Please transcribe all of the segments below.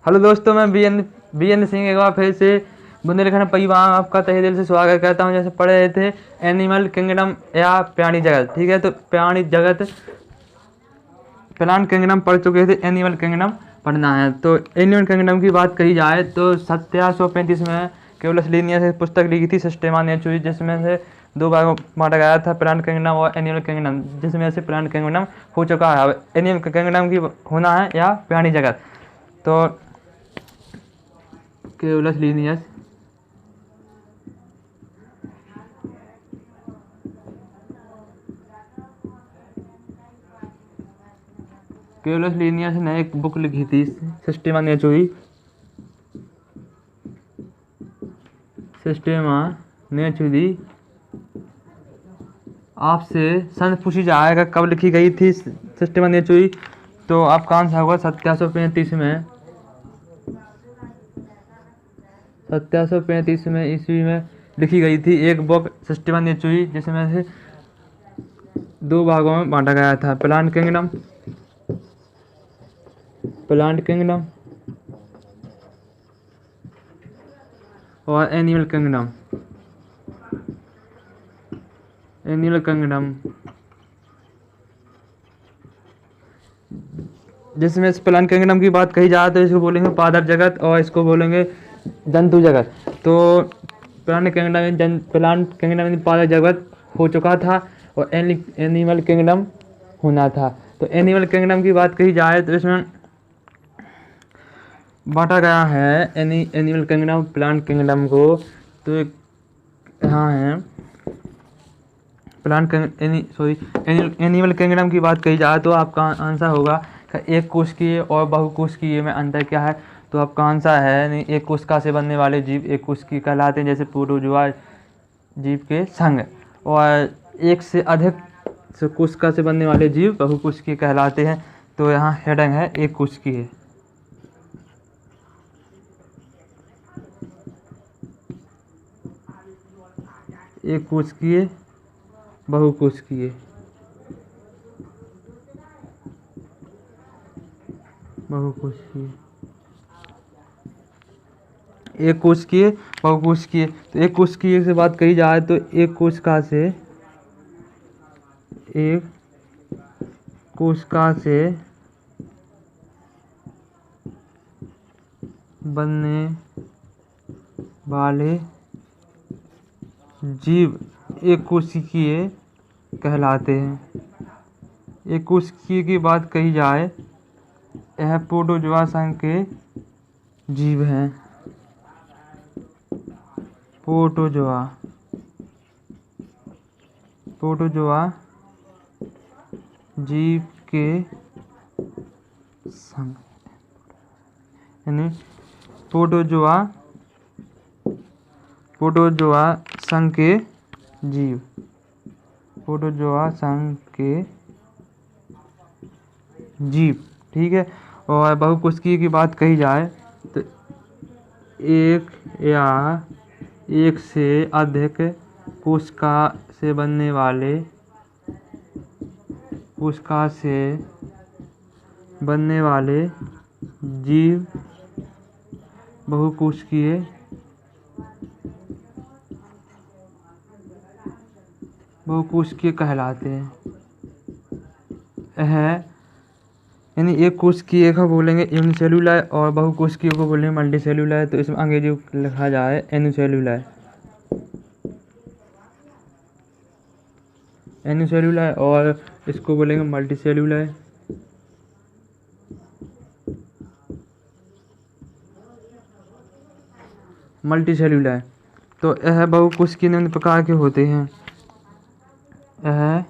Hello दोस्तों, मैं B N Singh एक बार फिर से बुंदेलखंड परिवार में आपका तहे दिल से स्वागत करता हूं। जैसे पढ़े रहे थे एनिमल किंगडम या प्राणी जगत, ठीक है। तो प्राणी जगत प्लांट किंगडम पढ़ चुके थे, एनिमल किंगडम पढ़ना है। तो एनिमल किंगडम की बात कही जाए तो 1735 में केवलस लीनियस एक पुस्तक लिखी थी, सिस्टेमा नेचुरी, जिसमें से दो भागों में बांटा गया था, प्लांट किंगडम और एनिमल किंगडम, जिसमें से प्लांट किंगडम हो चुका है। अब एनिमल किंगडम की होना है या प्राणी जगत। तो केवलस लीनियस केवलस लीनियस ने एक बुक लिखी थी, सिस्टेमा नेचुरी। सिस्टेमा नेचुरी आपसे सन पूछी जाएगा कब लिखी गई थी सिस्टेमा नेचुरी, तो आपका आंसर होगा 1735 में। 1735 में ईस्वी में लिखी गई थी एक बुक सिस्टेमा नेचुरी, जिसमें से दो भागों में बांटा गया था, प्लांट किंगडम और एनिमल किंगडम। जिसमें इस प्लांट किंगडम की बात कही जाए तो इसको बोलेंगे पादप जगत और इसको बोलेंगे जंतु जगत। तो प्लांट किंगडम पादप जगत हो चुका था और एनिमल किंगडम होना था। तो एनिमल किंगडम की बात कही जाए तो इसमें बांटा गया है एनिमल किंगडम प्लांट किंगडम को। तो यहाँ है एनिमल किंगडम की बात कही जाए तो आपका आंसर होगा एक कोशिकीय और बहुकोशिकीय में अंतर क्या है। तो आपका आंसर है एक कोशिका से बनने वाले जीव एक कोशिकीय कहलाते हैं, जैसे प्रोटोजोआ जीव के संग, और एक से अधिक कोशिका से बनने वाले जीव बहुकोशिकीय कहलाते हैं। तो यहाँ हेडिंग है एक कोशिकीय। एक कोशिकीय, बहुकोशिकीय, एक कोशिकीय, बहुकोशिकीय। तो एक कोशिकीय से बात कही जाए तो एक कोशिका से बनने वाले जीव एक कोशिकीय कहलाते हैं। एक कोशिकीय की बात कही जाए, यह प्रोटोजोआ संघ के जीव हैं। प्रोटोजोआ जीव के संघ, यानी प्रोटोजोआ संघ के जीव, ठीक है। और बहुकोशिकीय की बात कही जाए तो एक या एक से अधिक कोशिका से बनने वाले जीव बहुकोशिकीय कहलाते हैं। यानी एक कोशिकीय को बोलेंगे यूनिसेलुलर और बहुकोशिकीय को बोलेंगे मल्टीसेलुलर। तो इसमें अंग्रेजी लिखा जाए एनिसेलुलर और इसको बोलेंगे मल्टीसेलुलर। तो यह बहुकोशिकीय निम्न प्रकार के होते हैं। यह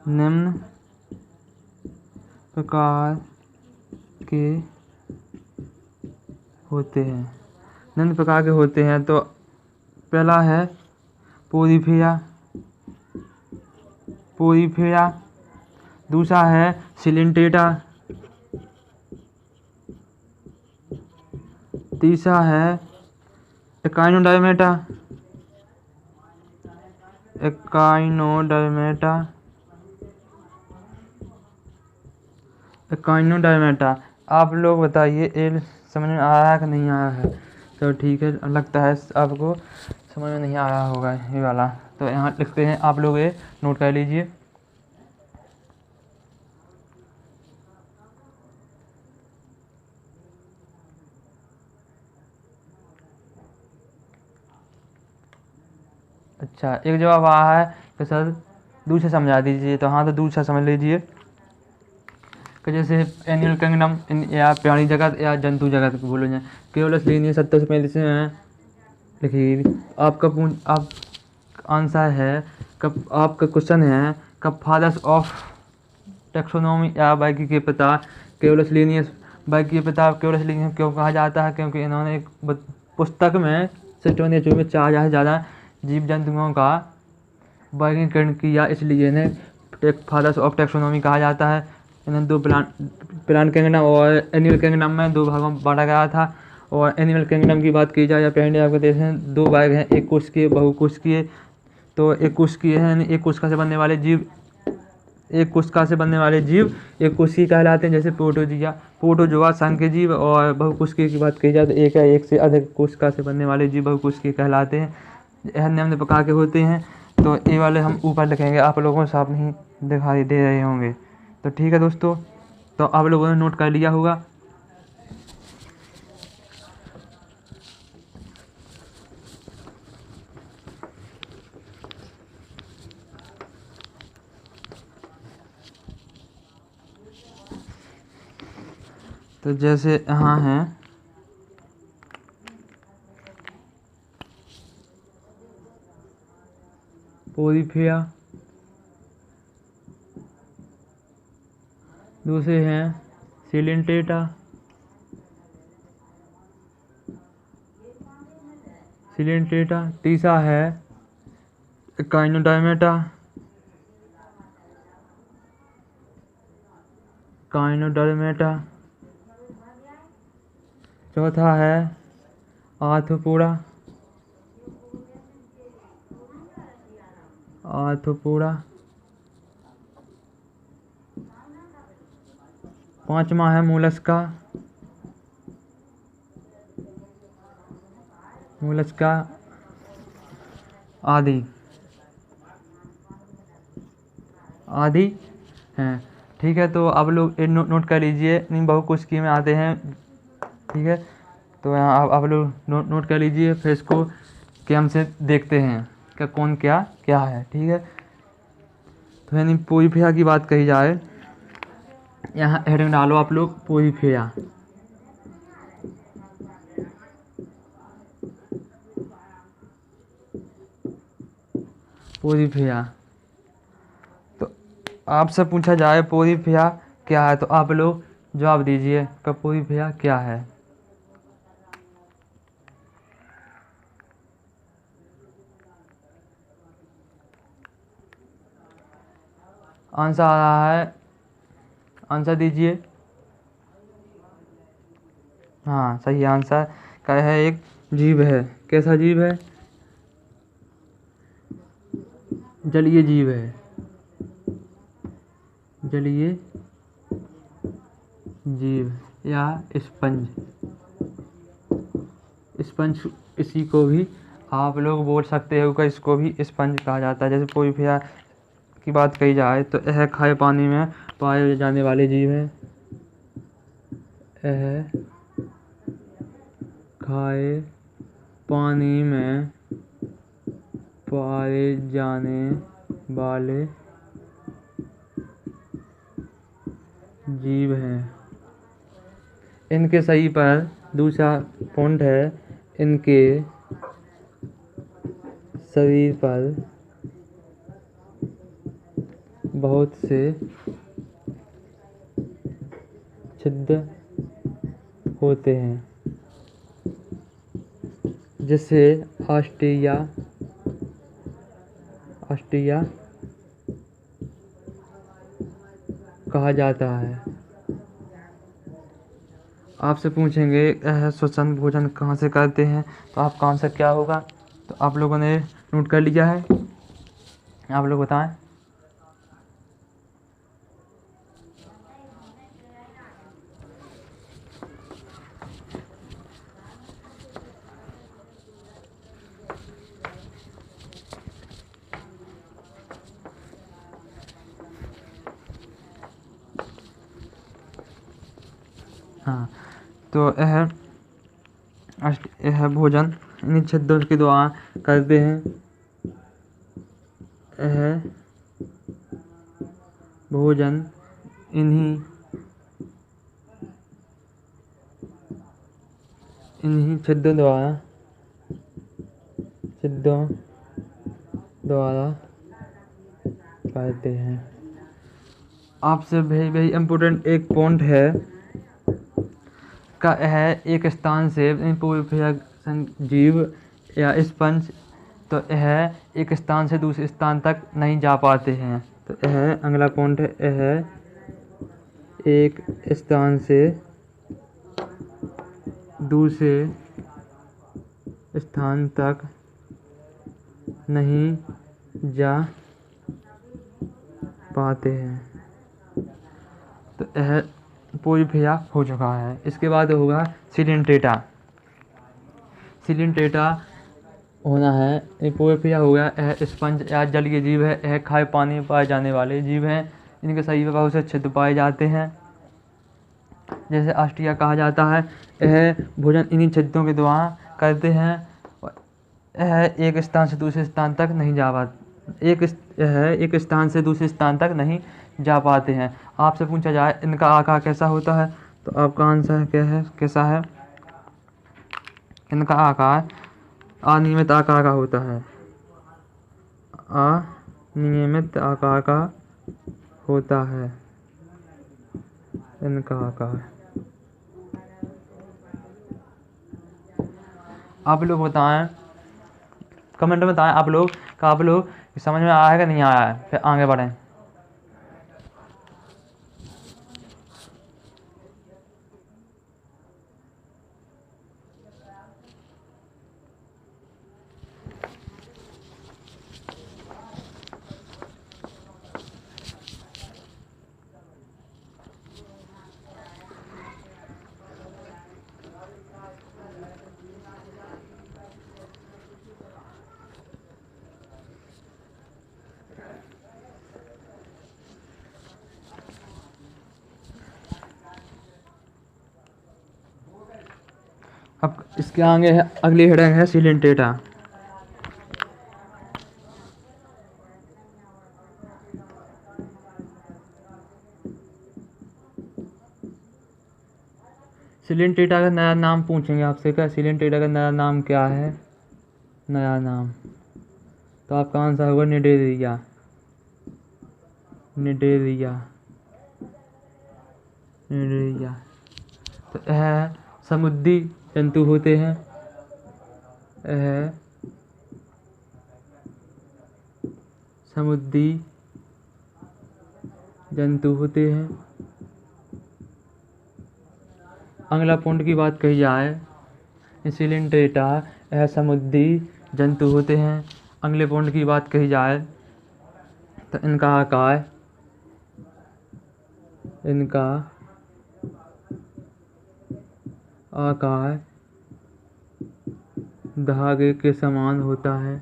निम्न प्रकार के होते हैं। तो पहला है पोरीफेरा, दूसरा है सिलेंटेटा, तीसरा है एकाइनोडर्मेटा, काइनोडर्मेटा। आप लोग बताइए ये समझ में आया है कि नहीं आया है? तो ठीक है, लगता है आपको समझ में नहीं आया होगा ये वाला। तो यहाँ लिखते हैं, आप लोग ये नोट कर लीजिए। अच्छा, एक जवाब आया है कि सर दूसरा समझा दीजिए। तो हाँ, तो दूसरा समझ लीजिए कि जैसे एनिमल किंगडम या प्राणी जगत या जंतु जगत को बोलो जाए, केवल लीनियर 70 से 35 में लिखिए। आप आंसर है कब, आपका क्वेश्चन है कब फादर्स ऑफ टैक्सोनॉमी या वर्गीय के पिता केवलस लीनियस, वर्गीय पिता केवलस लीनियस क्यों कहा जाता है? क्योंकि इन्होंने एक पुस्तक में सिस्टम में 4,000 से ज़्यादा जीव जंतुओं का वर्गीकरण किया, इसलिए इन्हें फादर्स ऑफ टैक्सोनॉमी कहा जाता है। इन्हें दो प्लांट किंगडम और एनिमल किंगडम में 2 भागों में बांटा गया था। और एनिमल किंगडम की बात की जाए या पेंडे आपको देख हैं 2 भाग हैं, एक कोशिकीय बहुकोशिकीय। तो एक कोशिकीय है, एक कोशिका से बनने वाले जीव, एक कोशिका से बनने वाले जीव एक कोशिकीय कहलाते हैं, जैसे प्रोटोजोआ संघ जीव। और बहुकोशिकीय की बात की जाए तो एक या एक से अधिक कोशिका से बनने वाले जीव बहुकोशिकीय कहलाते हैं। यह निम्न प्रकार के होते हैं। तो ये वाले हम ऊपर लिखेंगे, आप लोगों को साफ नहीं दिखाई दे रहे होंगे। तो ठीक है दोस्तों, तो आप लोगों ने नोट कर लिया होगा। तो जैसे यहाँ है पोरीफेरा, दूसरे हैं सिलेंटेटा, तीसरा है काइनोडर्मेटा, चौथा है आर्थ्रोपोडा, पांचवा है मोलस्का, आदि हैं। ठीक है, तो आप लोग नोट कर लीजिए, इन बहुकोशिकीय में आते हैं। ठीक है, तो यहाँ आप लोग नोट कर लीजिए, फिर इसको कि हमसे देखते हैं कि कौन क्या क्या है। ठीक है, तो यानी पोरीफेरा की बात कही जाए, यहाँ हेडिंग डालो आप लोग पोरीफेरा। तो आपसे पूछा जाए पोरीफेरा क्या है, तो आप लोग जवाब दीजिए कि पोरीफेरा क्या है। आंसर आ रहा है, आंसर दीजिए। हाँ, सही आंसर का है, एक जीव है। कैसा जीव है? जलीय जीव है, जलीय जीव या स्पंज। इसी को भी आप लोग बोल सकते हो कि इसको भी स्पंज कहा जाता है। जैसे पोरीफेरा की बात कही जाए तो यह खारे पानी में पाए जाने वाले जीव है। यह खारे पानी में पाए जाने वाले जीव हैं। इनके सही पर दूसरा पॉइंट है, इनके शरीर पर बहुत से छिद्र होते हैं, जिसे ऑस्टिया कहा जाता है। आपसे पूछेंगे यह श्वसन भोजन कहाँ से करते हैं, तो आपका आंसर क्या होगा? तो आप लोगों ने नोट कर लिया है, आप लोग बताएं। हाँ, तो यह भोजन इन्हीं छद्मों की दुआ करते हैं। यह भोजन इन्हीं छद्मों द्वारा करते हैं। आपसे very इम्पोर्टेंट एक पॉइंट है का यह एक स्थान से जीव या स्पंज, तो यह एक स्थान से दूसरे स्थान तक नहीं जा पाते हैं। तो यह अगला पॉइंट है, यह एक स्थान से दूसरे स्थान तक नहीं जा पाते हैं। तो यह पोइफिया हो चुका है। इसके बाद होगा सिलेंट्रेटा। सिलेंट्रेटा होना है, ये पोइफिया हो गया। यह स्पंज या जलीय जीव है। यह खाए पानी में पाए जाने वाले जीव हैं। इनके शरीर में बहुत से छिद्र पाए जाते हैं, जैसे ऑस्ट्रिया कहा जाता है। यह भोजन इन्हीं छिद्रों के द्वारा करते हैं। यह एक स्थान से दूसरे स्थान तक नहीं जा पाते, एक स्थान से दूसरे स्थान तक नहीं जा पाते हैं। आपसे पूछा जाए इनका आकार कैसा होता है, तो आपका आंसर क्या है, कैसा है? इनका आकार अनियमित आकार का होता है। अनियमित आकार का होता है इनका आकार। आप लोग बताएं, कमेंट में बताएं आप लोग समझ में आया है कि नहीं आया है, फिर आगे बढ़ें। अब इसके आगे है, अगली हेडिंग है सिलेंट्रेटा। सिलेंट्रेटा का नया नाम पूछेंगे आपसे, क्या सिलेंट्रेटा का नया नाम क्या है? नया नाम, तो आपका आंसर होगा निडेरिया। Cnidaria, Cnidaria. तो यह समुद्री जंतु होते हैं। यह समुद्री जंतु होते हैं। अगला पॉइंट की बात कही जाए, सिलेंट्रेटा यह समुद्री जंतु होते हैं। अगले पॉइंट की बात कही जाए तो इनका आकार धागे के समान होता है।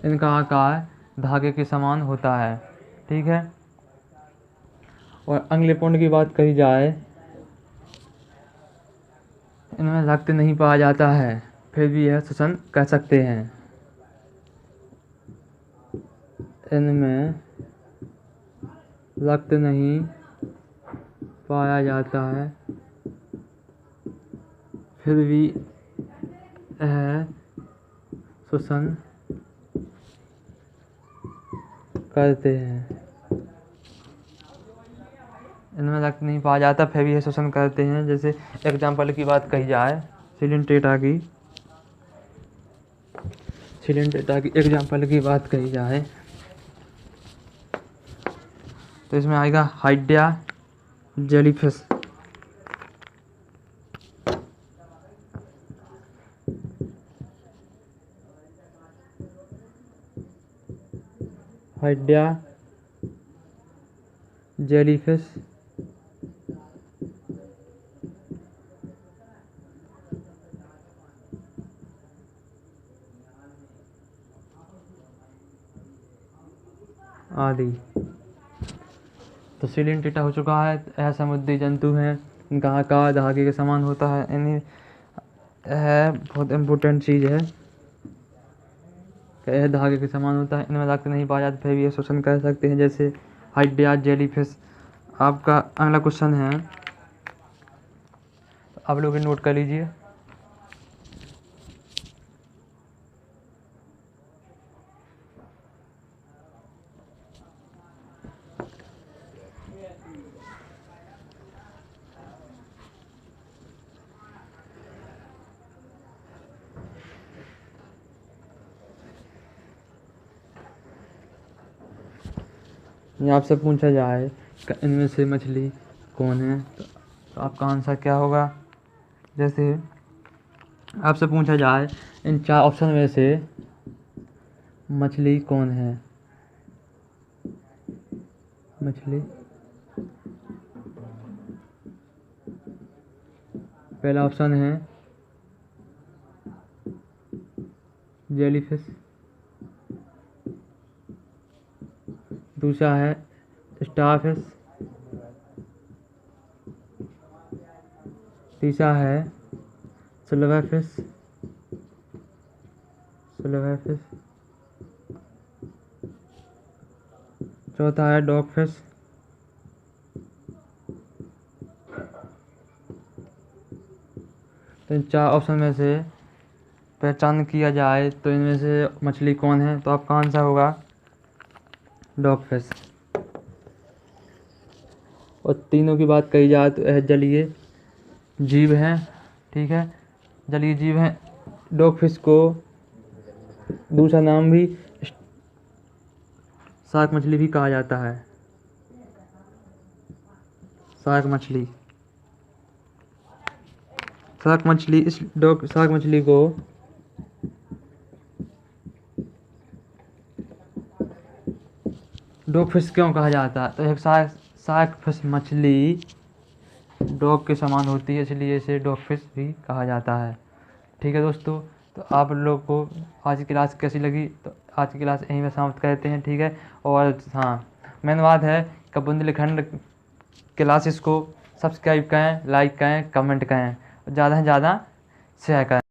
इनका आकार धागे के समान होता है, ठीक है। और अगले पॉइंट की बात कही जाए, इनमें रक्त नहीं पाया जाता है, फिर भी यह श्वसन कर सकते हैं। इनमें रक्त नहीं पाया जाता है, फिर भी यह श्वसन करते हैं। इनमें रक्त नहीं पाया जाता, फिर भी यह श्वसन करते हैं। जैसे एग्जाम्पल की बात कही जाए सिलेंट्रेटा की एग्जाम्पल की बात कही जाए तो इसमें आएगा हाइड्रा जेलीफिश। हाइड्रा जेलीफिश आदि। तो सिलिंटिटा हो चुका है। यह समुद्री जंतु हैं, इनका आकार धागे के समान होता है। इन्हें यह बहुत इम्पोर्टेंट चीज़ है कि यह धागे के समान होता है। इनमें रक्त नहीं पाया जाता, फिर भी ये श्वसन कर सकते हैं, जैसे हाइड्रा जेलीफिश। आपका अगला क्वेश्चन है, आप लोग नोट कर लीजिए। ये आपसे पूछा जाए कि इनमें से मछली कौन है, तो आपका आंसर क्या होगा? जैसे आपसे पूछा जाए इन 4 ऑप्शन में से मछली कौन है, मछली पहला ऑप्शन है जेलीफिश, दूसरा है स्टारफिश, तीसरा है सिल्वरफिश, चौथा है डॉगफिश, तो इन 4 ऑप्शन में से पहचान किया जाए तो इनमें से मछली कौन है, तो आपका आंसर होगा डॉगफिश। और तीनों की बात कही जाए तो यह जलीय जीव हैं, ठीक है, जलीय जीव हैं। डॉगफिश को दूसरा नाम भी शार्क मछली भी कहा जाता है, शार्क मछली। शार्क मछली को डॉगफिश क्यों कहा जाता है, तो एक शार्क फिश मछली डॉग के समान होती है, इसलिए इसे डॉगफिश भी कहा जाता है। ठीक है दोस्तों, तो आप लोग को आज की क्लास कैसी लगी, तो आज की क्लास यहीं में समाप्त करते हैं, ठीक है। और हाँ, मेन बात है कि बुंदेलखंड क्लासेस को सब्सक्राइब करें, लाइक करें, कमेंट करें, ज़्यादा से ज़्यादा शेयर करें।